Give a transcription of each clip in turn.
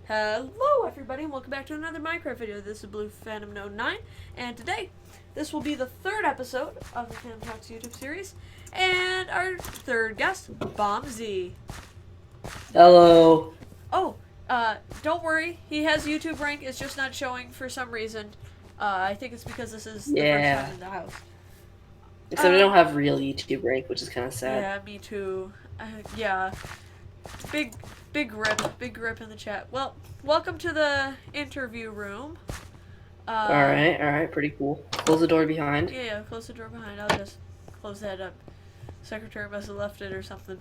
Hello everybody and welcome back to another Minecraft video. This is Blue Phantom 9 and today this will be the third episode of the Phantom Talks YouTube series and our third guest, Bombzee. Hello. Oh, don't worry, he has YouTube rank, it's just not showing for some reason. I think it's because this is the first time in the house. Except I don't have real YouTube rank, which is kind of sad. Yeah, me too. Yeah. Big rip in the chat. Well, welcome to the interview room. Alright, pretty cool. Close the door behind. Yeah, close the door behind. I'll just close that up. Secretary must have left it or something.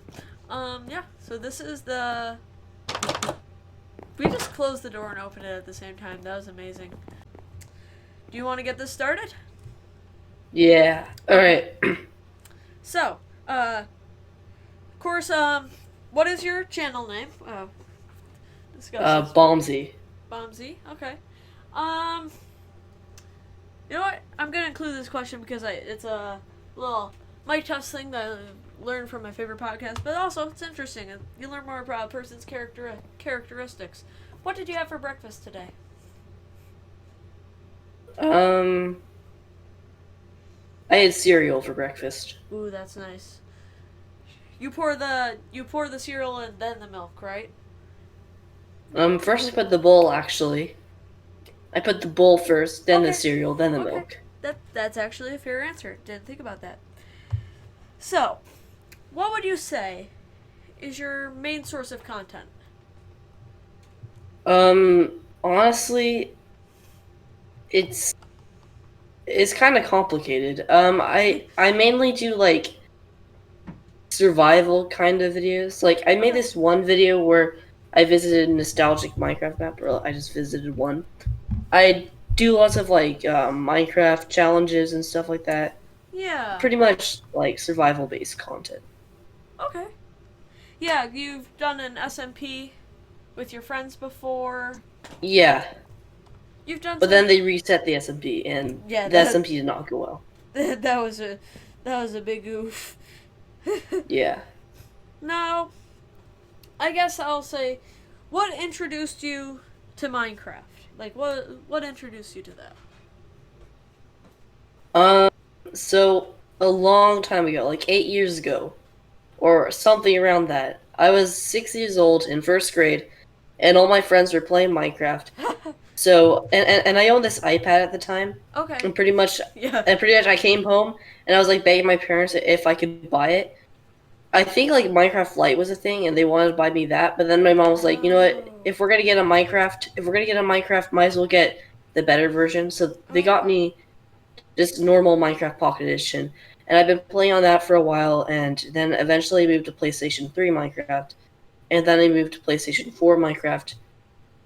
Yeah, so this is the... We just closed the door and opened it at the same time. That was amazing. Do you want to get this started? Yeah. Alright. So, of course, what is your channel name? Bombzee. Bombzee, okay. You know what? I'm gonna include this question because it's a little mic test thing that I learned from my favorite podcast, but also it's interesting. You learn more about a person's characteristics. What did you have for breakfast today? I had cereal for breakfast. Ooh, that's nice. You pour the cereal and then the milk, right? First I put the bowl, actually. I put the bowl first, then the cereal, then the milk. That's actually a fair answer. Didn't think about that. So, what would you say is your main source of content? Honestly, it's kind of complicated. I mainly do, like, survival kind of videos. Like, I made this one video where I visited a nostalgic Minecraft map, or I just visited one. I do lots of, like, Minecraft challenges and stuff like that. Yeah. Pretty much, like, survival-based content. Okay. Yeah, you've done an SMP with your friends before. Yeah. You've done But then they reset the SMP, and the SMP did not go well. That was a big oof. Yeah. Now, I guess I'll say, what introduced you to Minecraft? Like, what introduced you to that? So, a long time ago, like 8 years ago, or something around that, I was 6 years old in first grade, and all my friends were playing Minecraft. So, and I owned this iPad at the time. Okay. And pretty much I came home, and I was, like, begging my parents if I could buy it. I think, like, Minecraft Lite was a thing, and they wanted to buy me that, but then my mom was like, you know what, if we're gonna get a Minecraft, might as well get the better version. So they got me just normal Minecraft Pocket Edition, and I've been playing on that for a while, and then eventually moved to PlayStation 3 Minecraft, and then I moved to PlayStation 4 Minecraft,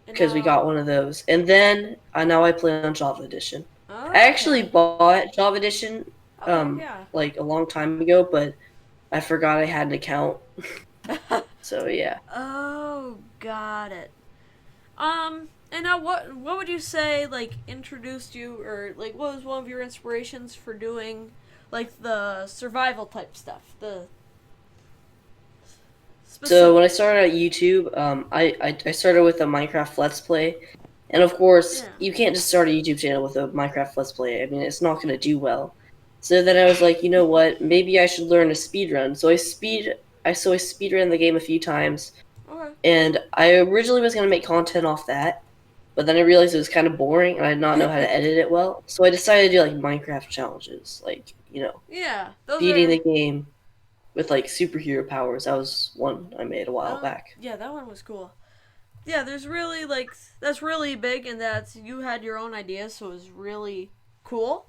because we got one of those, and then now I play on Java Edition. I actually bought Java Edition, like, a long time ago, but I forgot I had an account. So, yeah. Oh, got it. And now what would you say, like, introduced you, or, like, what was one of your inspirations for doing, like, the survival type stuff? So, when I started at YouTube, I started with a Minecraft Let's Play. And, of course, you can't just start a YouTube channel with a Minecraft Let's Play. I mean, it's not going to do well. So then I was like, you know what? Maybe I should learn to speedrun. So I speedrun the game a few times. Okay. And I originally was going to make content off that, but then I realized it was kind of boring and I did not know how to edit it well. So I decided to do, like, Minecraft challenges, like, you know, beating the game with, like, superhero powers. That was one I made a while back. Yeah, that one was cool. Yeah, there's really, like, that's really big, and that you had your own ideas, so it was really cool.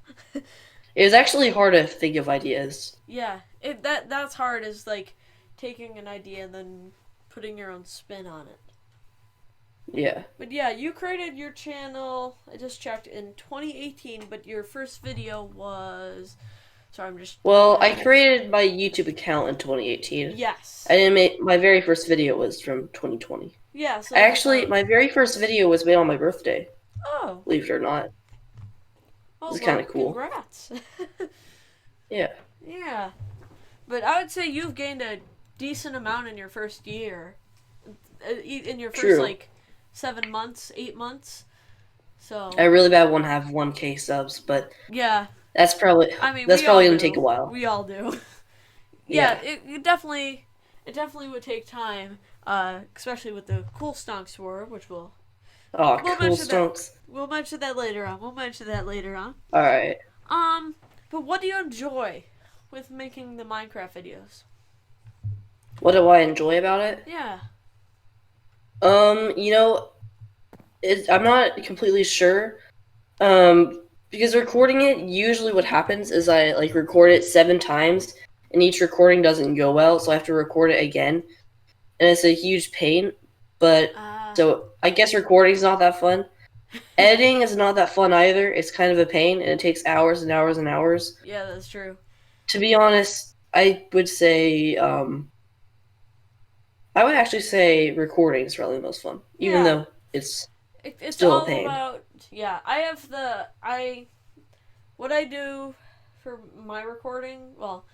It was actually hard to think of ideas. Yeah, that's hard, is, like, taking an idea and then putting your own spin on it. Yeah. But yeah, you created your channel, I just checked, in 2018, but your first video was... Sorry, I'm just... Well, I created my YouTube account in 2018. Yes. I didn't make... My very first video was from 2020. Yeah, so... Actually, my very first video was made on my birthday. Oh. Believe it or not. It's kind of cool. Congrats. Yeah. Yeah. But I would say you've gained a decent amount in your first year. In your first, like, 7 months, 8 months. So I really bad want to have 1K subs, but yeah, that's probably I mean that's we all probably gonna take do. a while. We all do. Yeah, Yeah. it definitely would take time, especially with the cool stonks war, which Oh, we'll cool mention that stunts. we'll mention that later on. All right. Um, but what do you enjoy with making the Minecraft videos? What do I enjoy about it? Yeah. You know, I'm not completely sure. Because recording it, usually what happens is I like record it 7 times, and each recording doesn't go well, so I have to record it again, and it's a huge pain. But Uh, so I guess recording's not that fun. Editing is not that fun either. It's kind of a pain, and it takes hours and hours and hours. yeah, that's true. To be honest, I would actually say recording is probably the most fun, even Yeah, though it's it's still a all pain. about yeah. I have the I what I do for my recording. Well,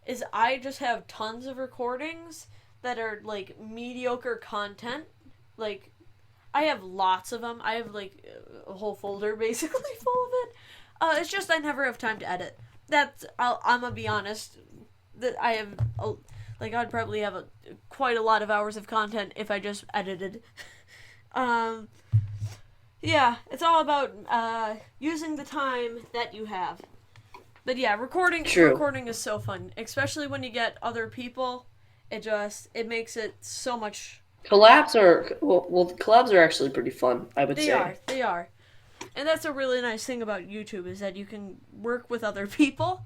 is I just have tons of recordings that are like mediocre content. Like I have lots of them. I have like a whole folder basically full of it. It's just I never have time to edit. I'm gonna be honest. That I have like I'd probably have quite a lot of hours of content if I just edited. um, yeah, it's all about using the time that you have. But yeah, True. recording is so fun, especially when you get other people. It makes it so much. Collabs are actually pretty fun, I would say. They are, and that's a really nice thing about YouTube is that you can work with other people,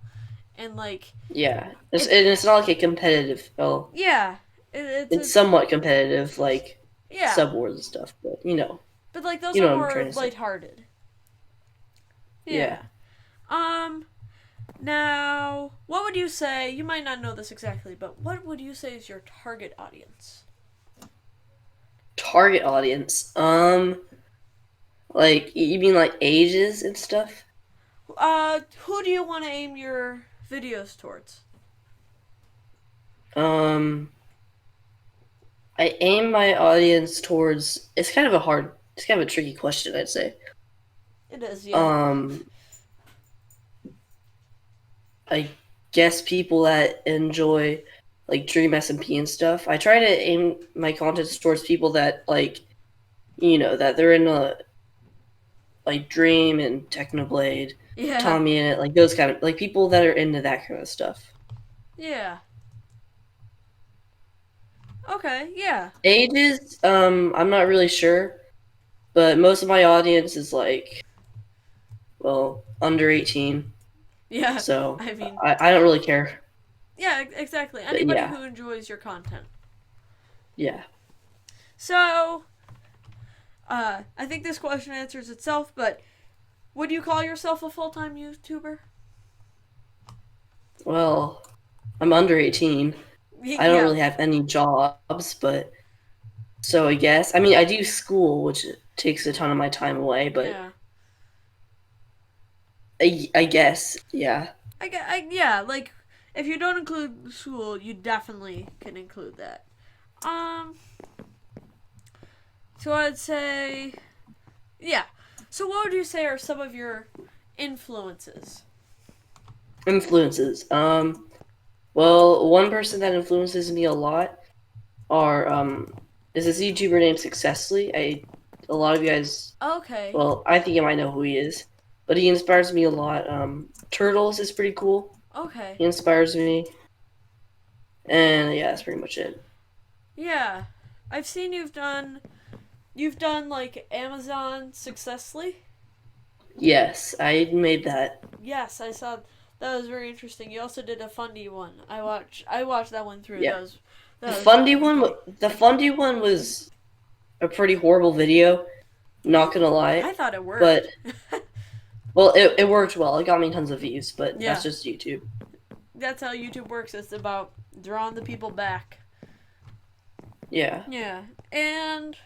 and like Yeah, it. and it's not like a competitive. Well, Yeah, it's somewhat competitive, like yeah, sub wars and stuff. But but like those you are know what I'm more trying to say. lighthearted. Yeah, Yeah. Um. Now, what would you say? You might not know this exactly, but what would you say is your target audience? target audience. Like you mean like ages and stuff? Who do you want to aim your videos towards? Um, I aim my audience towards. It's kind of a tricky question, I'd say. It is, yeah. Um, I guess people that enjoy like Dream SMP and stuff. I try to aim my content towards people that like that they're in a like Dream and Technoblade, Yeah. Tommy in it, like those kind of like people that are into that kind of stuff. Yeah. Okay, yeah. Ages, I'm not really sure, but most of my audience is like, well, under 18, Yeah. so I mean, I don't really care. yeah, exactly. But Anybody yeah, who enjoys your content. yeah. So, I think this question answers itself, but would you call yourself a full-time YouTuber? Well, I'm under 18. I don't Yeah. really have any jobs, but so I guess I do school, which takes a ton of my time away, but Yeah. I guess yeah. Yeah, like if you don't include school, you definitely can include that. Um, so I'd say, yeah. So what would you say are some of your influences? Influences. Well, one person that influences me a lot are is this YouTuber named Successly. A lot of you guys, Okay. well, I think you might know who he is, but he inspires me a lot. Turtles is pretty cool. Okay. He inspires me, and yeah, that's pretty much it. Yeah. I've seen you've done like Amazon successfully. Yes, I made that. Yes, I saw that was very interesting. You also did a fundy one. I watched that one through. Yeah, That was funny. The Fundy one was a pretty horrible video. Not gonna lie, I thought it worked. but well, it worked well. It got me tons of views, but Yeah. that's just YouTube. That's how YouTube works. It's about drawing the people back. Yeah. Yeah. And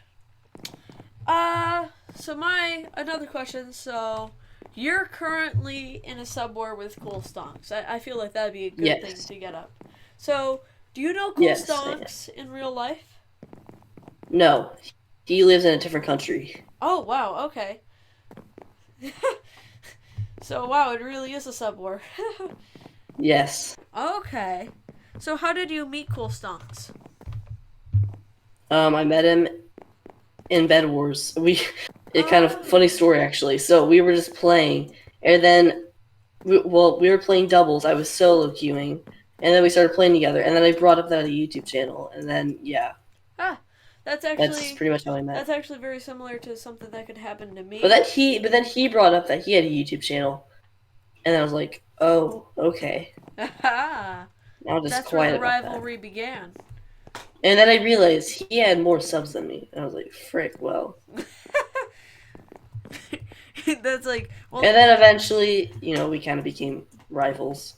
so my another question, so you're currently in a sub war with Cool Stonks. I feel like that'd be a good thing Yes. to get up. So do you know Cool Yes. Stonks in real life? No, He lives in a different country. Oh, wow, okay. So, wow, it really is a subwar. Yes. Okay. So, how did you meet Cool Stunks? I met him in Bed Wars. It kind of Oh, funny story actually. So we were just playing, and then we were playing doubles. I was solo queuing, and then we started playing together. And then I brought up that a YouTube channel, and then yeah, ah, that's that's actually pretty much how I met. that's actually very similar to something that could happen to But me. then he brought up that he had a YouTube channel, and I was like, oh, okay. Aha! Now just That's where quiet the about that. rivalry began. And then I realized he had more subs than me, and I was like, frick, well. That's like, well, And then eventually, we kind of became rivals.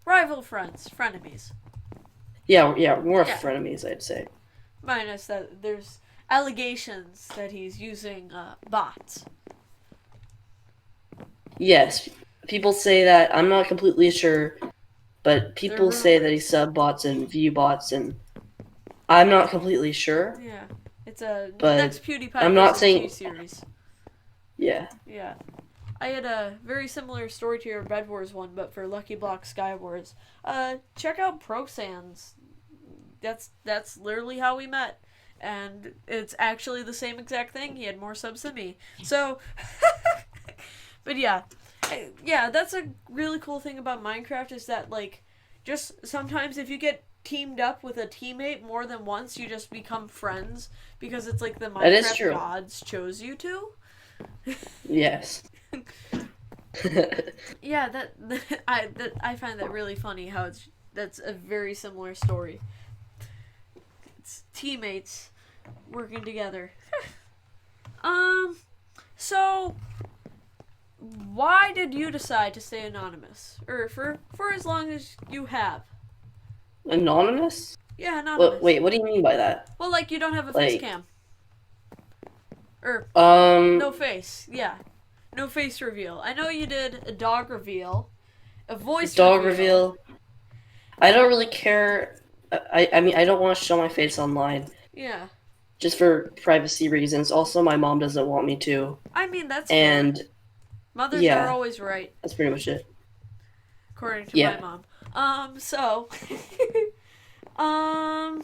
rival friends, frenemies. Yeah, more Yeah. frenemies, I'd say. Minus that there's allegations that he's using bots. Yes, people say that. I'm not completely sure, but They're people say that he rumors. sub bots and view bots, and I'm not completely sure. Yeah. It's a But next PewDiePie I'm not versus saying. T series. Yeah. Yeah. I had a very similar story to your Bed Wars one, but for Lucky Block Sky Wars. Check out Pro Sans. That's literally how we met. And it's actually the same exact thing. He had more subs than me. So but yeah. Yeah, that's a really cool thing about Minecraft is that like just sometimes if you get teamed up with a teammate more than once, you just become friends because it's like the That is Minecraft true. gods chose you to. Yes. Yeah, I find that really funny how that's a very similar story. It's teammates working together. So why did you decide to stay anonymous, or for as long as you have? Anonymous? Yeah, What? anonymous. Wait, what do you mean by that? Well, like you don't have a face Like, cam, or um, no face. Yeah, no face reveal. I know you did a dog reveal, a voice dog reveal. reveal. I don't really care. I mean, I don't want to show my face online Yeah, just for privacy reasons. Also, my mom doesn't want me to. I mean that's fair. And Mothers are yeah, always right, that's pretty much it. according to my Yeah. mom. So, um,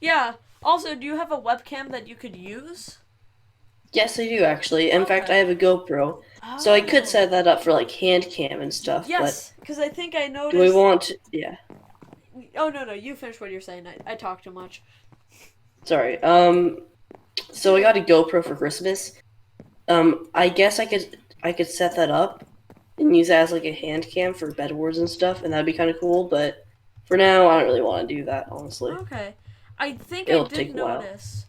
yeah. Also, do you have a webcam that you could use? Yes, I do actually. In fact, I Okay. have a GoPro, so I could Oh. set that up for like hand cam and stuff. But Yes, because I think I do I noticed. want to? Yeah. Oh no, no, you finish what you're saying. I talk too much. Sorry. So I got a GoPro for Christmas. I guess I could set that up and use that as like a hand cam for Bed Wars and stuff, and that'd be kind of cool. But for now, I don't really want to do that, honestly. Okay. I think I It'll did take a while. notice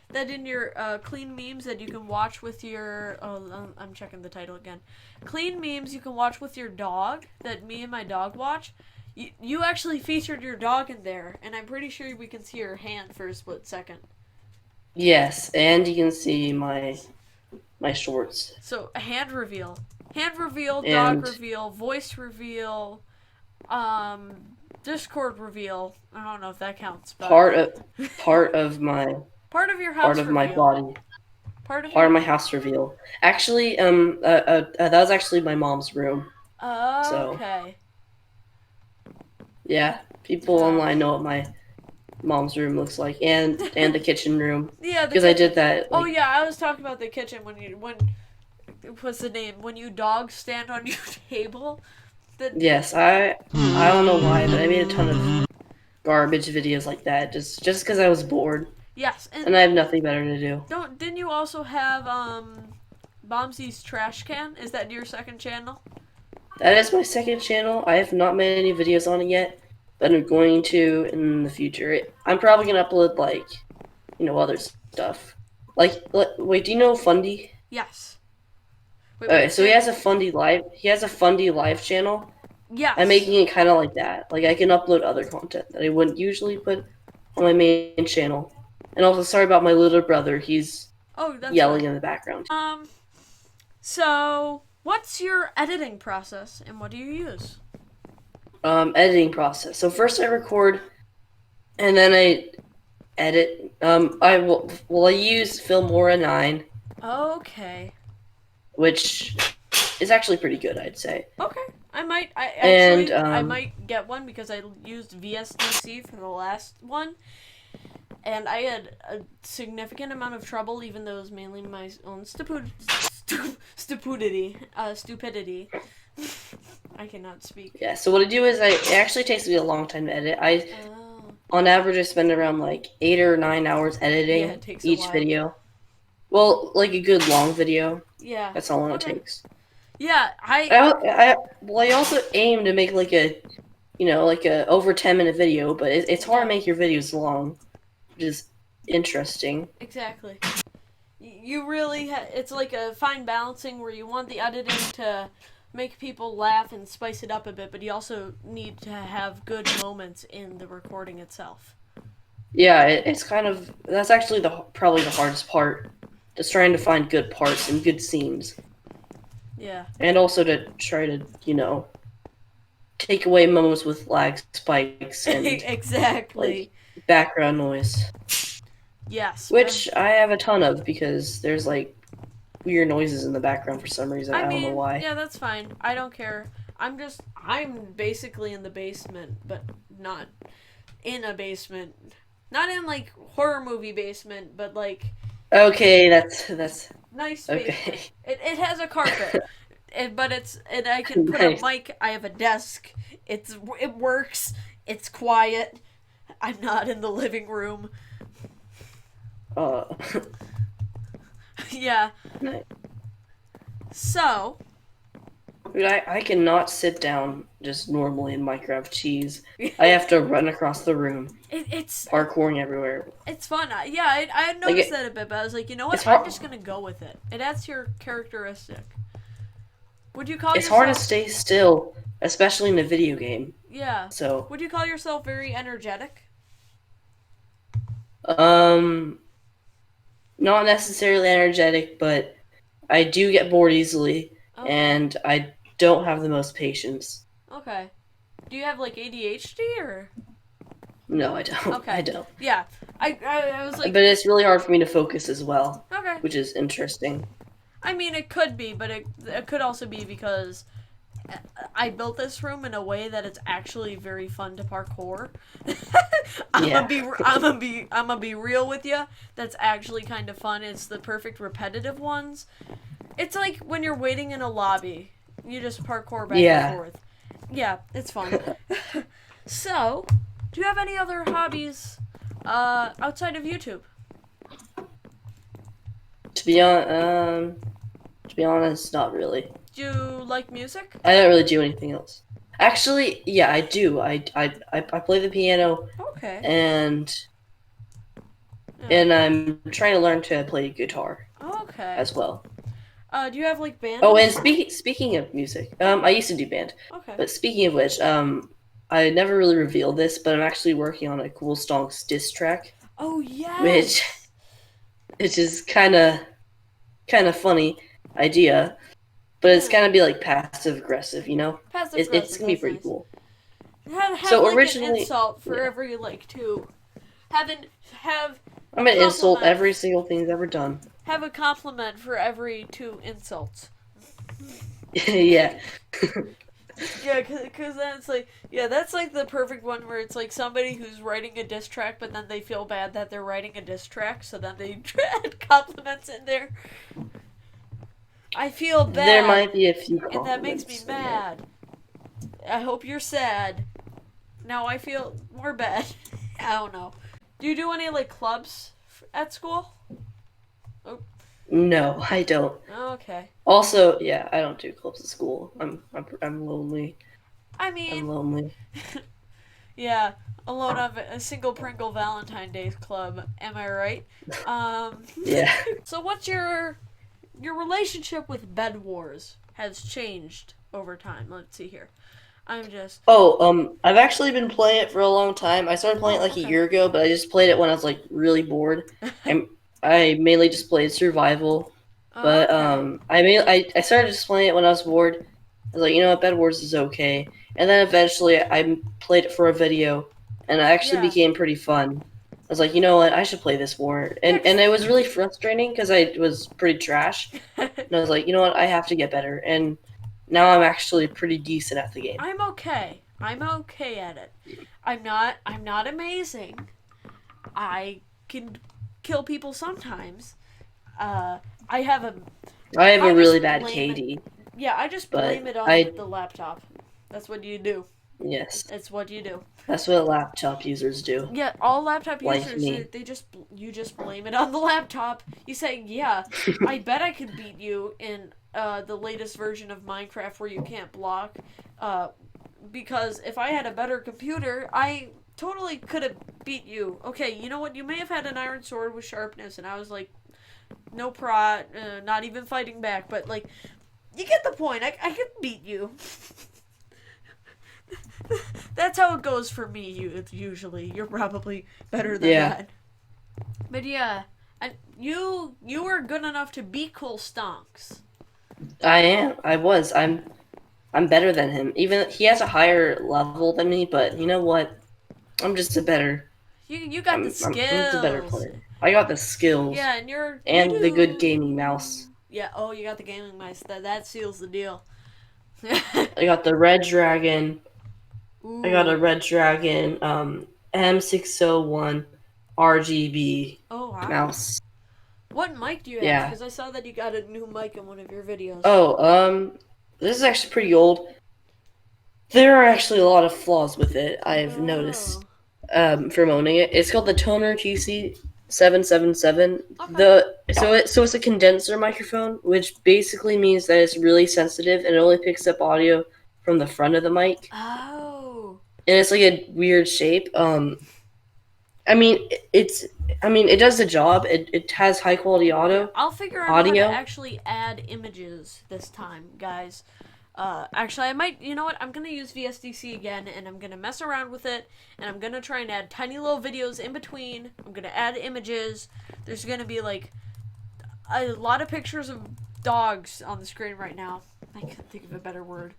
that in your clean memes that you can watch with your. Oh, I'm checking the title again. Clean memes you can watch with your dog that me and my dog watch. You actually featured your dog in there, and I'm pretty sure we can see your hand for a split second. Yes, and you can see my shorts. So, a hand reveal, dog And reveal, voice reveal, Discord reveal. I don't know if that counts, but part of part of my part of your part house of my reveal. body, Part of part your. of my house reveal. Actually, that was actually my mom's room. So Okay. yeah, people Uh, online know what my mom's room looks like, and the kitchen room yeah, the because I kitchen. did that. Oh Like, yeah, I was talking about the kitchen when what's the name when you dogs stand on your table. That yes, I don't know why, but I made a ton of garbage videos like that just because I was bored yes, and and I have nothing better to do. didn't you also have Bombzee's trash can? Is that your second channel? That is my second channel. I have not made any videos on it yet, but I'm going to in the future. I'm probably gonna upload like, other stuff. Like, wait, do you know Fundy? Yes. Wait, Okay, what's so he the? has a Fundy live. He has a Fundy live channel. I'm Yes. making it kind of like that. Like I can upload other content that I wouldn't usually put on my main channel. And also, sorry about my little brother. He's Oh, that's yelling fine. in the background. So what's your editing process and what do you use? Editing process. So first I record, and then edit. I use Filmora 9, Okay. which is actually pretty good, I'd say. Okay. I And actually, I might get one because I used VSDC for the last one, and I had a significant amount of trouble, even though it was mainly my own stupidity. I cannot speak. yeah, so what I do is it actually takes me a long time to edit. Oh. On average, I spend around like 8 or 9 hours editing Yeah, it takes a each while. video. Well, like a good long video. Yeah. That's how long Okay. it takes. Yeah, I also aim to make like a, like a over 10-minute video, but it's hard to make your videos long, which is interesting. Exactly. You really, it's like a fine balancing where you want the editing to make people laugh and spice it up a bit, but you also need to have good moments in the recording itself. Yeah, it's kind of that's actually probably the hardest part, just trying to find good parts and good scenes, Yeah. and also to try to take away moments with lag spikes and Exactly. like background noise, Yes. which I have a ton of because there's like weird noises in the background for some reason. I don't know why. Yeah, that's fine. I don't care. I'm basically in the basement, but not in a basement. Not in like horror movie basement, but like Okay, that's nice okay. basement. It has a carpet. But I can put Nice. a mic. I have a desk. It works. It's quiet. I'm not in the living room. Uh, Yeah. nice. So. Dude, I cannot sit down just normally in Minecraft cheese. I have to run across the room, It's parkouring everywhere. it's fun. I had noticed that a bit, but I was like, you know what? It's I'm hard. just gonna go with it. It adds to your characteristic. Would you call It's yourself? hard to stay still, especially in a video game. Yeah. So, Would you call yourself very energetic? um, not necessarily energetic, but I do get bored easily, Okay. and I don't have the most patience. Okay. Do you have like ADHD or? No, I don't. Okay. I don't. Yeah. I was like. But it's really hard for me to focus as well, Okay. which is interesting. I mean, it could be, but it could also be because I built this room in a way that it's actually very fun to parkour. I'm gonna be real with you. That's actually kind of fun. It's the perfect repetitive ones. It's like when you're waiting in a lobby, you just parkour back and forth. Yeah, it's fun. So, do you have any other hobbies outside of YouTube? To be honest, not really. Do you like music? I don't really do anything else. Actually, yeah, I do. I play the piano, Okay. and I'm trying to learn to play guitar Okay. as well. Do you have like band? Oh, and speaking of music, I used to do band. Okay. But speaking of which, I never really revealed this, but I'm actually working on a Cool Stonks diss track, Oh yeah. which is kind of funny idea, but it's gonna be like passive aggressive, you know. Passive It's aggressive, gonna be that's pretty nice. cool. Have So like originally- an insult for yeah. every like two. Have I'm gonna insult compliment. every single thing he's ever done. Have a compliment for every two insults. Yeah. Yeah, cause then it's like, yeah, that's like the perfect one where it's like somebody who's writing a diss track, but then they feel bad that they're writing a diss track, so then they add compliments in there. I feel bad. There might be a few and that makes me compliments in there. mad. I hope you're sad. Now I feel more bad. I don't know. Do you do any like clubs at school? No, I don't. Okay. Also, yeah, I don't do clubs at school. I'm lonely. I mean, I'm lonely. yeah, alone on a single Pringle Valentine Day club. Am I right? Yeah. So what's your relationship with Bed Wars has changed over time? Let's see here. I'm just. Oh, I've actually been playing it for a long time. I started playing it like okay. a year ago, but I just played it when I was like really bored. I mainly just played survival, but okay. I started just playing it when I was bored. I was like, you know what, Bed Wars is okay, and then eventually I played it for a video, and it actually Yeah. became pretty fun. was like, you know what, I should play this more. And it was really frustrating because I was pretty trash. And I was like, you know what, I have to get better. And now I'm actually pretty decent at the game. I'm okay. I'm okay at it. I'm not amazing. I can kill people sometimes. I have a I have I a just really bad blame KD. Yeah, I just But blame it on I the laptop. That's what you do. yes, That's what you do. that's what laptop users do. Yeah, all laptop Like users, me. you just blame it on the laptop. You say, yeah, I bet I could beat you in the latest version of Minecraft where you can't block. Because if I had a better computer, I totally could have beat you. Okay, you know what? You may have had an iron sword with sharpness, and I was like, no not even fighting back. But like, you get the point. I could beat you. That's how it goes for me. Usually, you're probably better than that. But yeah, you were good enough to beat Cool Stonks. I am. I was. I'm better than him. Even he has a higher level than me, but you know what? I'm just a better. You got the I'm just a better skills. player. I got the skills. Yeah, and the good gaming mouse. Yeah. Oh, you got the gaming mouse. That seals the deal. I got the red dragon. Ooh. I got a red dragon. M601 RGB mouse. What mic do you have? Yeah. Because I saw that you got a new mic in one of your videos. Oh, this is actually pretty old. There are actually a lot of flaws with it, I've noticed, from owning it. It's called the Toner TC777. Okay. So it's a condenser microphone, which basically means that it's really sensitive and it only picks up audio from the front of the mic. Oh. And it's like a weird shape. I mean, it does the job. It has high quality audio. I'll figure out how to actually add images this time, guys. Actually, I might, you know what, I'm gonna use VSDC again, and I'm gonna mess around with it, and I'm gonna try and add tiny little videos in between. I'm gonna add images. There's gonna be, like, a lot of pictures of dogs on the screen right now. I can't think of a better word.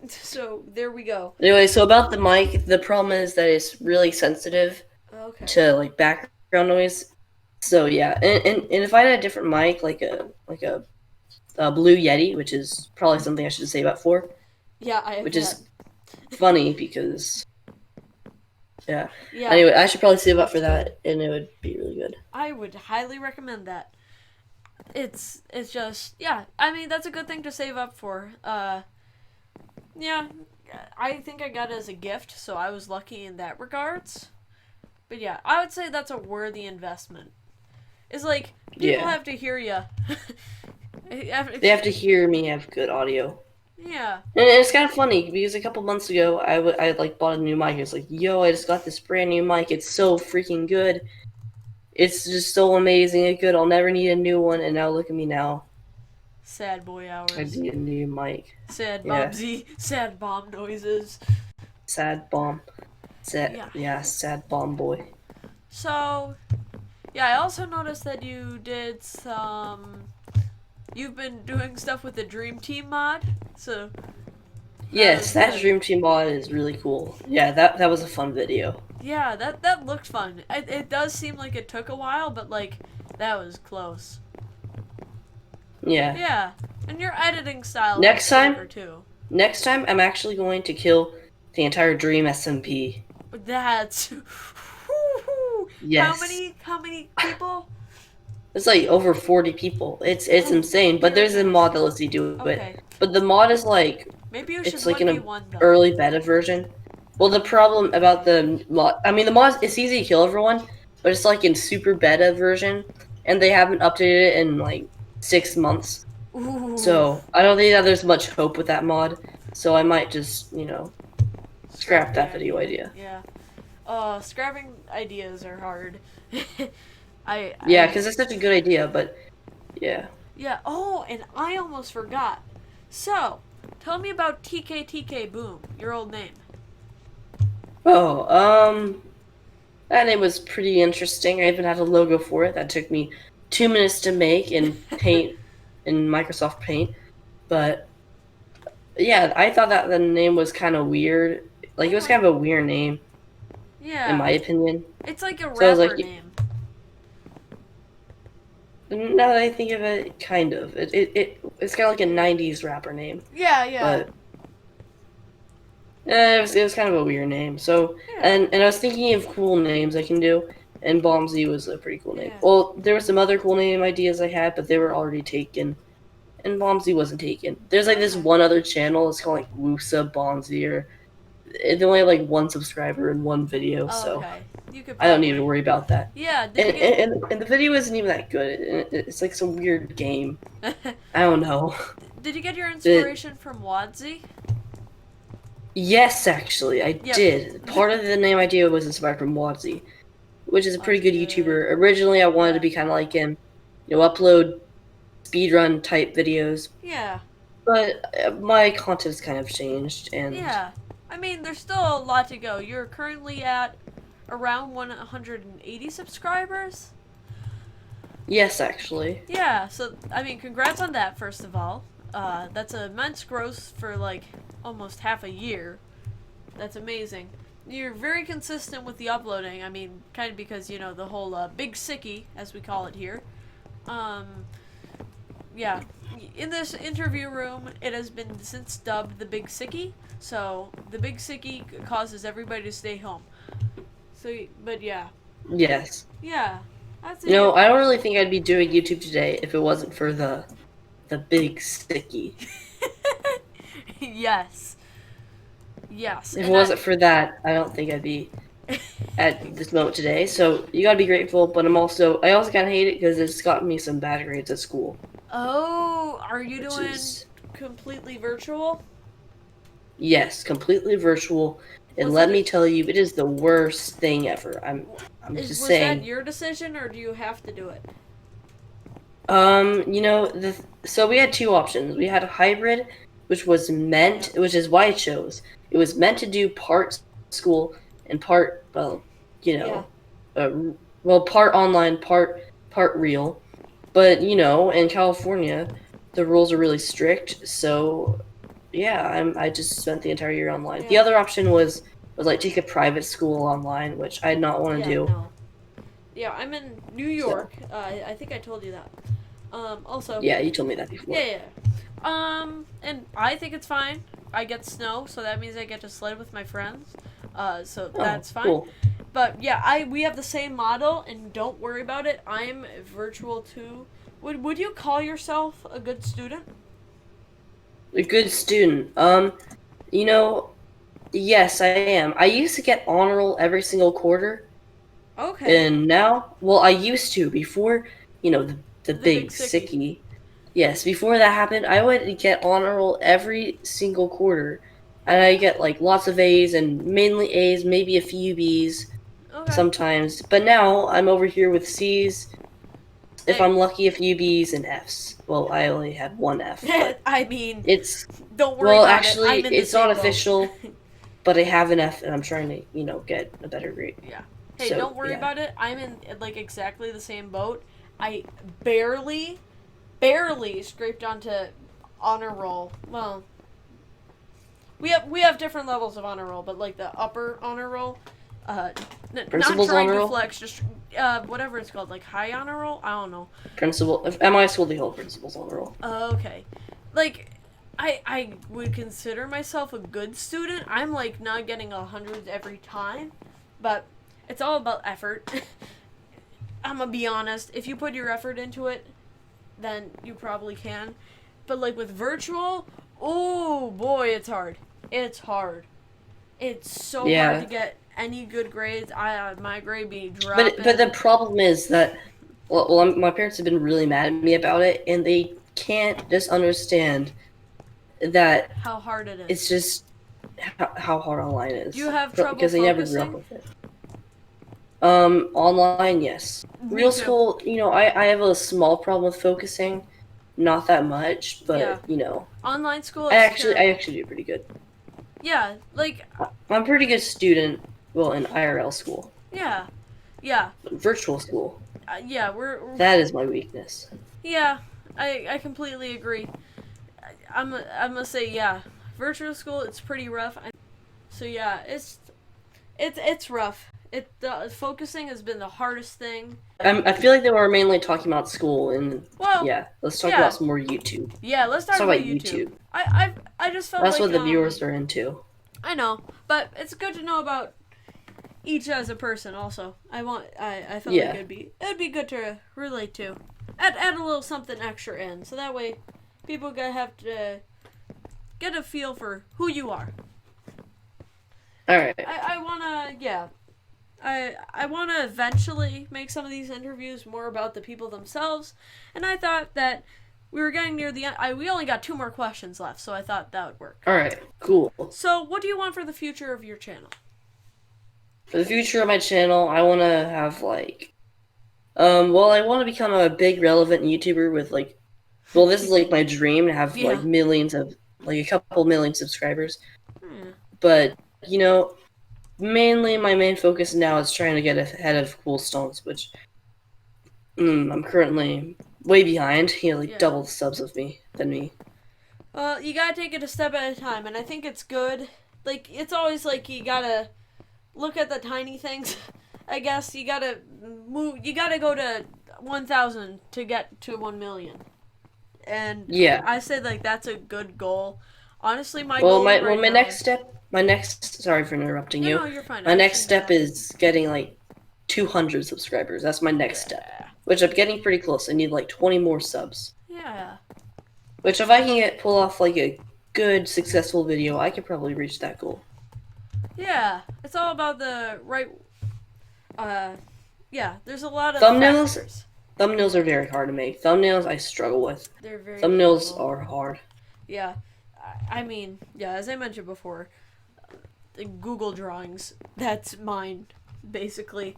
So, there we go. Anyway, so about the mic, the problem is that it's really sensitive to, like, background noise. So, yeah, and if I had a different mic, like a Blue Yeti, which is probably something I should save up for. Yeah, which is funny because, yeah. Anyway, I should probably save up for that, and it would be really good. I would highly recommend that. It's just, yeah. I mean, that's a good thing to save up for. Yeah, I think I got it as a gift, so I was lucky in that regards. But yeah, I would say that's a worthy investment. It's like people have to hear you. They have to hear me have good audio. Yeah. And it's kind of funny because a couple months ago, I like bought a new mic. It's like, yo, I just got this brand new mic. It's so freaking good. It's just so amazing and good. I'll never need a new one. And now look at me now. Sad boy hours. I need a new mic. Sad Bombzee. Sad bomb noises. Sad bomb. Sad bomb boy. So, yeah, I also noticed that you did some... You've been doing stuff with the Dream Team mod, so... Yes, that Dream Team mod is really cool. Yeah, that was a fun video. Yeah, that looked fun. It does seem like it took a while, but, like, that was close. Yeah. Yeah, and your editing style next time, too. Next time, I'm actually going to kill the entire Dream SMP. That's... Yes. How many people? It's like over 40 people. It's insane, but there's a mod that lets you do it. But the mod is like... Maybe you should it's like in an one, early beta version. Well, the problem about the mod... I mean, the mod, it's easy to kill everyone, but it's like in super beta version, and they haven't updated it in like 6 months. Ooh. So, I don't think that there's much hope with that mod, so I might just, you know, scrap that video idea. Yeah. Scrapping ideas are hard. Yeah, because it's such a good idea, but yeah. Yeah. Oh, and I almost forgot. So, tell me about TK Boom, your old name. Oh, that name was pretty interesting. I even had a logo for it that took me 2 minutes to make in Paint, in Microsoft Paint. But yeah, I thought that the name was kind of weird. Like, it was kind of a weird name. in my Yeah. opinion. It's like a So I was rapper like, name. now that I think of it, kind of. It's kind of like a '90s rapper name, Yeah, yeah. but it was kind of a weird name. So Yeah. and I was thinking of cool names I can do, and Bombzee was a pretty cool name. Yeah. Well, there were some other cool name ideas I had, but they were already taken, and Bombzee wasn't taken. There's like this Okay. one other channel. It's called like Woosa Bombzee, or they only have like one subscriber and one video, Oh, so okay. You could I don't need to probably. worry about that. Yeah, did And you get and the video isn't even that good. It's like some weird game. I don't know. Did you get your But inspiration from Wadsey? yes, actually, I Yep. did. Part of the name idea was inspired from Bombzee, which is a pretty good Good. YouTuber. Originally, I wanted to Yeah. be kind of like him, upload speedrun type videos, Yeah. but my content's kind of changed, and Yeah. I mean, there's still a lot to go. You're currently at around 180 subscribers. yes, actually, Yeah, so I mean, congrats on that first of all. That's immense growth for like almost half a year. That's amazing. You're very consistent with the uploading. I mean, kind of because the whole big sickie, as we call it here. Um, yeah. In this interview room, it has been since dubbed the Big Sickie. So the Big Sickie causes everybody to stay home. So, but yeah, yes. yeah, that's it. I don't really think I'd be doing YouTube today if it wasn't for the big sticky. Yes, yes, If it and wasn't for that, I don't think I'd be at this moment today. So you gotta be grateful, but I also kind of hate it because it's gotten me some bad grades at school, Oh, are you which doing is completely virtual? yes, completely virtual. And Was let it me tell you, it is the worst thing ever. I'm just was that saying. your decision or do you have to do it? So we had two options. We had a hybrid, which is why I chose. It was meant to do part school and part, well, you Yeah. know, part online, part real. But in California, the rules are really strict. So yeah, I just spent the entire year online. The Yeah. other option was like take a private school online, which I did not want to Yeah, do. no. Yeah, I'm in New So York. I think I told you that. Also, yeah, you told me that before. yeah, yeah. And I think it's fine. I get snow, so that means I get to sled with my friends. So Oh, that's fine. cool. But yeah, we have the same model, and don't worry about it. I'm virtual too. Would you call yourself a good student? A good student. You know, yes, I am. I used to get honor roll every single quarter, Okay. and now, well, I used to before, the The big big sickie. sickie. Yes, before that happened, I would get honor roll every single quarter, and I get like lots of A's and mainly A's, maybe a few B's Okay. sometimes. But now I'm over here with C's. If Hey. I'm lucky, a few B's and F's. Well, I only had one F, but I mean, it's don't worry well, about it. actually, I'm in the it's not same boat. official. But I have an F, and I'm trying to, get a better grade. Yeah. Hey, So, don't worry yeah. about it. I'm in like exactly the same boat. I barely scraped onto honor roll. Well, we have different levels of honor roll, but like the upper honor roll, not Principal's trying honor to roll? flex, just whatever it's called, like high honor roll. I don't know. At my school, they hold principals on the roll. Okay, like. I would consider myself a good student. I'm like not getting 100 every time, but it's all about effort. I'm gonna be honest. If you put your effort into it, then you probably can. But like with virtual, oh boy, it's hard. It's hard. It's so Yeah. hard to get any good grades. My grade be dropping. But the problem is that, my parents have been really mad at me about it, and they can't just understand that how hard it is. it's just how hard online is. Do you have trouble because they never grew focusing? up with it. Online, yes. Me Real too. school, I have a small problem with focusing, not that much, but Yeah. Online school. I actually do pretty good. Yeah, like I'm a pretty good student. Well, in IRL school, yeah, but virtual school, yeah. We're that is my weakness. yeah. I completely agree. I'm gonna say yeah. Virtual school, it's pretty rough. So yeah, It's rough. Focusing has been the hardest thing. I feel like they were mainly talking about school, and Well, yeah, let's talk yeah, about some more YouTube. yeah. Let's Let's talk talk about about YouTube. YouTube. I just felt That's like what the viewers are into. I know, but it's good to know about each as a person. Also, I felt like Yeah. it'd be good to relate to. Add a little something extra in, so that way people gonna have to get a feel for who you are. All right. I wanna I want to eventually make some of these interviews more about the people themselves, and I thought that we were getting near the end. We only got 2 more questions left, so I thought that would work. All right. Cool. So, what do you want for the future of your channel? For the future of my channel, I want to have like, well, I want to become a big relevant YouTuber with like, well, this is like my dream to have Yeah. like millions of, like a couple million subscribers. Hmm. But you know, mainly my main focus now is trying to get ahead of Cool Stones, which I'm currently way behind. He had like Yeah. double the subs than me. Well, you gotta take it a step at a time, and I think it's good. Like, it's always like you gotta look at the tiny things. I guess you gotta go to 1,000 to get to 1 million. And Yeah. I said, like, that's a good goal. Honestly, my goal right now... my next, sorry for interrupting you. No, you're fine. My next step is getting like 200 subscribers. That's my next step, which I'm getting pretty close. I need like 20 more subs. Yeah. Which if I can pull off like a good, successful video, I could probably reach that goal. Yeah, it's all about the right. Yeah, there's a lot of thumbnails. Factors. Thumbnails are very hard to make. Thumbnails I struggle with. They're very. Thumbnails difficult. are hard. Yeah, I mean, yeah, as I mentioned before, the Google drawings. That's mine, basically.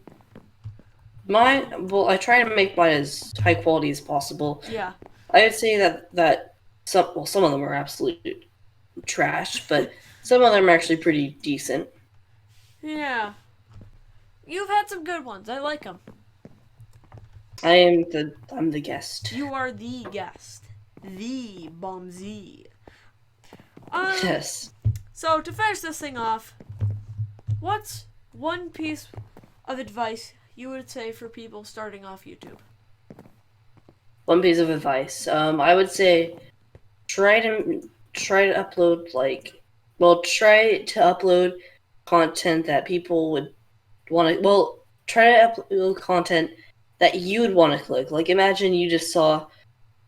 Well, I try to make mine as high quality as possible. Yeah. I would say that some of them are absolute trash, but some of them are actually pretty decent. Yeah. You've had some good ones. I like them. I'm the guest. You are the guest. The Bombzee. Yes. So, to finish this thing off, what's one piece of advice you would say for people starting off YouTube? One piece of advice. I would say try to upload try to upload content that people would want to. Well, try to upload content that you would want to click. Like, imagine you just saw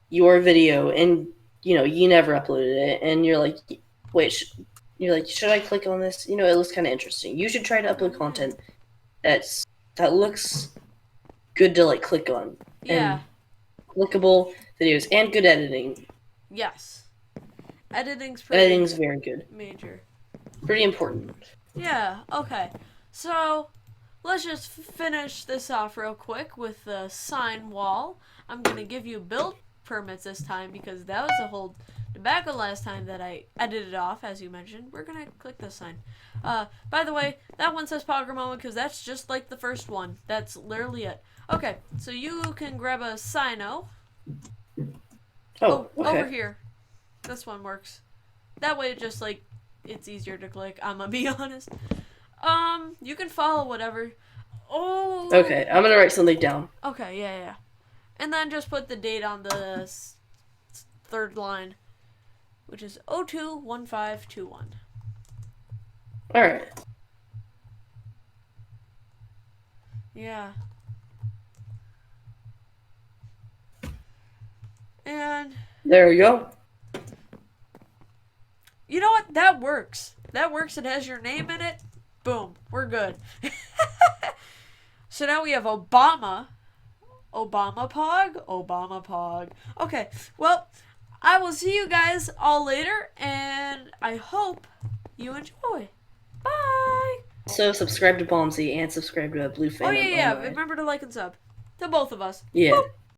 your video and you never uploaded it, and you're like, wait, should I click on this? It looks kind of interesting. You should try to upload content that looks good to like click on. Yeah. And clickable videos and good editing. Yes. Editing's very good. Major. Pretty important. Yeah, okay. So, let's just finish this off real quick with the sign wall. I'm going to give you build permits this time because that was a whole debacle last time that I edited off, as you mentioned. We're going to click this sign. By the way, that one says Power Moment because that's just like the first one. That's literally it. Okay, so you can grab a Sino. Oh, okay. Over here. This one works. That way, just like it's easier to click. I'm gonna be honest. You can follow whatever. Oh. Okay, I'm gonna write something down. Okay, yeah. And then just put the date on the third line, which is 021521. All right. Yeah. And there we go. You know what? That works. That works. It has your name in it. Boom. We're good. So now we have Obama. Obama Pog. Okay. Well, I will see you guys all later, and I hope you enjoy. Bye. Also, subscribe to Bombzee and subscribe to Blue Fan. Oh, yeah. Remember to like and sub. To both of us. Yeah. Boop.